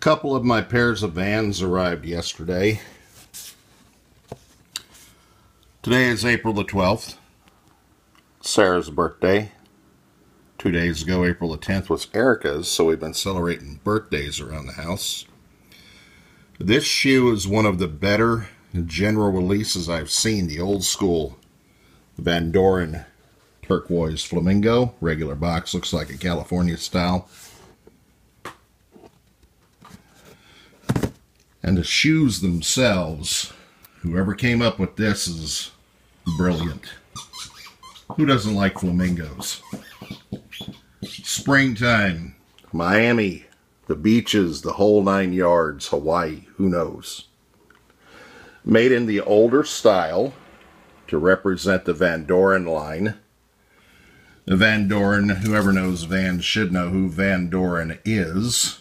couple of my pairs of Vans arrived yesterday. Today is April the 12th. Sarah's birthday. 2 days ago, April the 10th, was Erica's, so we've been celebrating birthdays around the house. This shoe is one of the better general releases I've seen. The old school Van Doren Turquoise Flamingo. Regular box, looks like a California style. And the shoes themselves, whoever came up with this is brilliant. Who doesn't like flamingos? Springtime, Miami, the beaches, the whole 9 yards, Hawaii, who knows? Made in the older style to represent the Van Doren line. The Van Doren, whoever knows Vans should know who Van Doren is.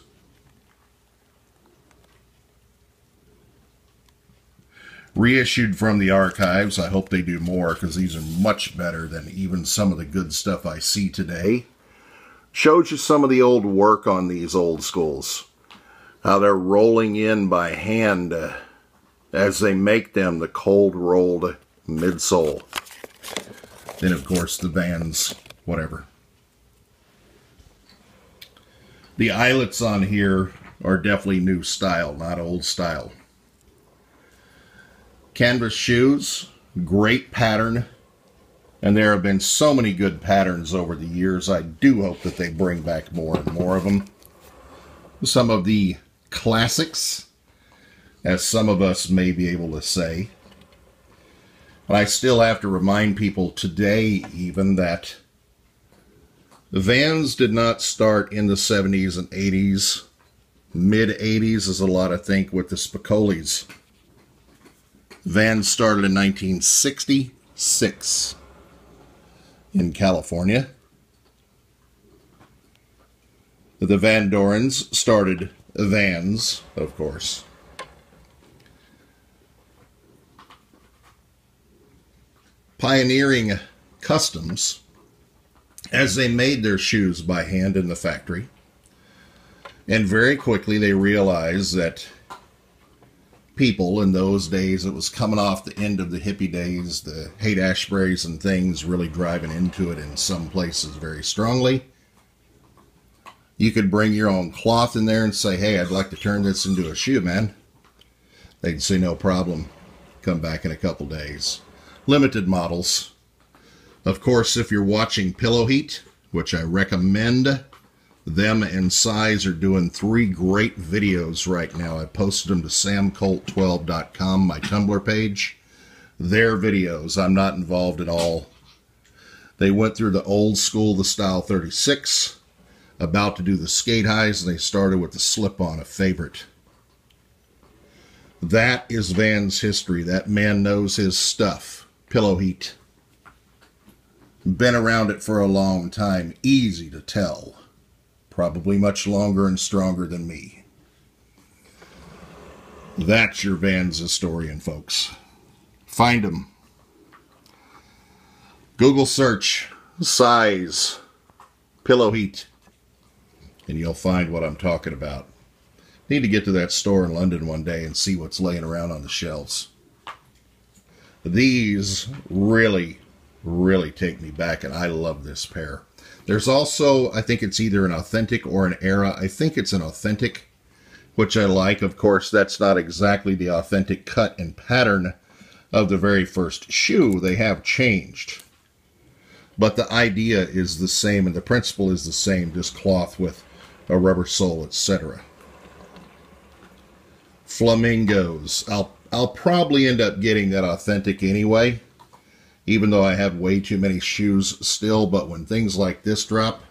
Reissued from the archives. I hope they do more, because these are much better than even some of the good stuff I see today. Shows you some of the old work on these old schools. How they're rolling in by hand as they make them, the cold rolled midsole. Then of course the Vans, whatever. The eyelets on here are definitely new style, not old style. Canvas shoes, great pattern, and there have been so many good patterns over the years. I do hope that they bring back more and more of them. Some of the classics, as some of us may be able to say. But I still have to remind people today even that the Vans did not start in the 70s and 80s. Mid-80s, as a lot of think, with the Spicoli's. Vans started in 1966 in California. The Van Dorens started Vans, of course. Pioneering customs as they made their shoes by hand in the factory. And very quickly they realized that people in those days, it was coming off the end of the hippie days, the Haight-Ashburys and things really driving into it in some places very strongly. You could bring your own cloth in there and say, hey, I'd like to turn this into a shoe, man. They'd say no problem. Come back in a couple days. Limited models. Of course, if you're watching Pillow Heat, which I recommend, them and Size are doing 3 great videos right now. I posted them to samcolt12.com, my Tumblr page. Their videos. I'm not involved at all. They went through the old school, the Style 36, about to do the skate highs, and they started with the slip-on, a favorite. That is Vans history. That man knows his stuff. Pillow Heat. Been around it for a long time. Easy to tell. Probably much longer and stronger than me. That's your Vans historian, folks. Find them. Google search Size Pillow Heat, and you'll find what I'm talking about. Need to get to that store in London one day and see what's laying around on the shelves. These really, really take me back, and I love this pair. There's also, I think it's either an authentic or an era. I think it's an authentic, which I like. Of course, that's not exactly the authentic cut and pattern of the very first shoe. They have changed. But the idea is the same, and the principle is the same, just cloth with a rubber sole, etc. Flamingos. I'll probably end up getting that authentic anyway, even though I have way too many shoes still. But when things like this drop,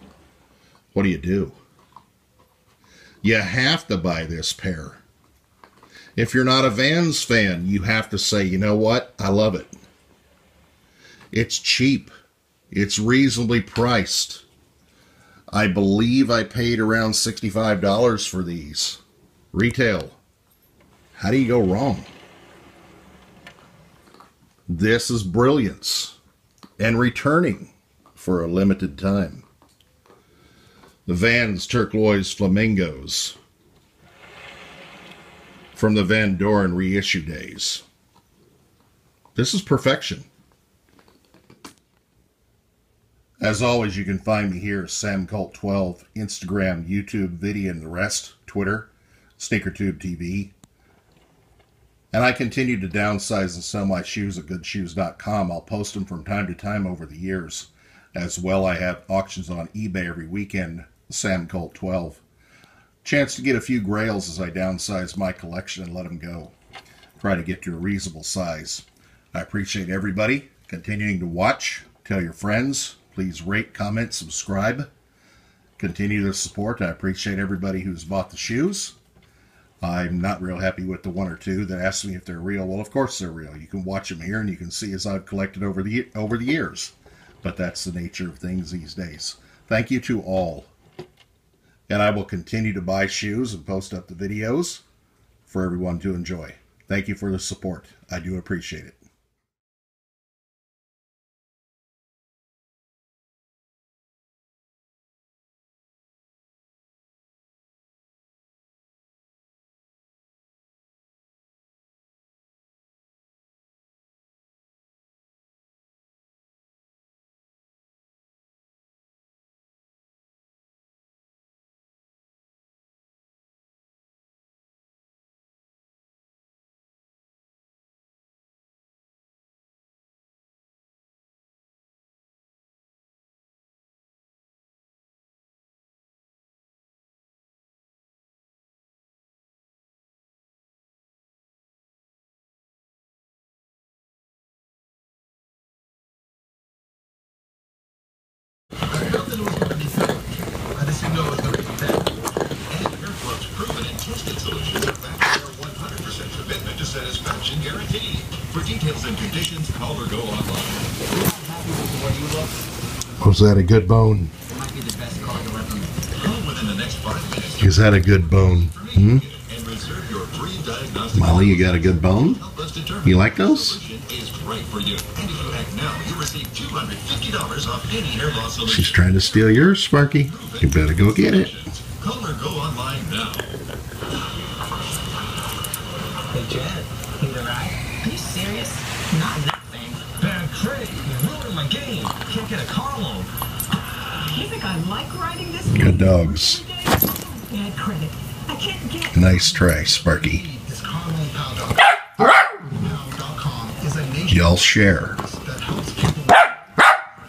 what do? You have to buy this pair. If you're not a Vans fan, you have to say, you know what? I love it. It's cheap. It's reasonably priced. I believe I paid around $65 for these. Retail. How do you go wrong? This is brilliance, and returning for a limited time. The Vans Turquoise Flamingos. from the Van Doren reissue days. This is perfection. As always, you can find me here, SamCult12, Instagram, YouTube, video, and the rest, Twitter, SneakerTube TV. And I continue to downsize and sell my shoes at goodshoes.com. I'll post them from time to time over the years. As well, I have auctions on eBay every weekend, SamCult12. Chance to get a few grails as I downsize my collection and let them go. Try to get to a reasonable size. I appreciate everybody continuing to watch. Tell your friends. Please rate, comment, subscribe. Continue to support. I appreciate everybody who's bought the shoes. I'm not real happy with the one or two that asked me if they're real. Well, of course they're real. You can watch them here and you can see as I've collected over the years. But that's the nature of things these days. Thank you to all. And I will continue to buy shoes and post up the videos for everyone to enjoy. Thank you for the support. I do appreciate it. I just didn't know it was going to be that. And Airflow's proven and tested solutions are backed by our 100% commitment to satisfaction guarantee. For details and conditions, call or go online. You're not happy with the way you look? Was that a good bone? It might be the best car you'll ever meet. Call within the next 5 minutes. Is that a good bone? Hmm? And reserve your free diagnostic. Molly, you got a good bone? You like those? Is right for you. And if you act now, you receive $250 off any hair loss solution. She's trying to steal yours, Sparky. You better go get it. Call or go online now. Hey, Jed, need a ride? Are you serious? Not that thing. Bad trade. You're ruining my game. Can't get a car loan. You think I like riding this? Good dogs. Bad credit. I can't get. Nice try, Sparky. This carloanpal.com is a nation Y'all share. that helps people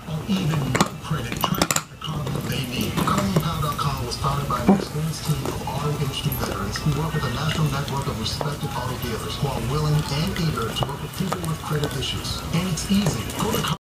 on even no credit try to get the car loan they need. Carloanpal.com was founded by an experienced team of auto industry veterans who work with a national network of respected auto dealers who are willing and eager to work with people with credit issues. And it's easy. Go to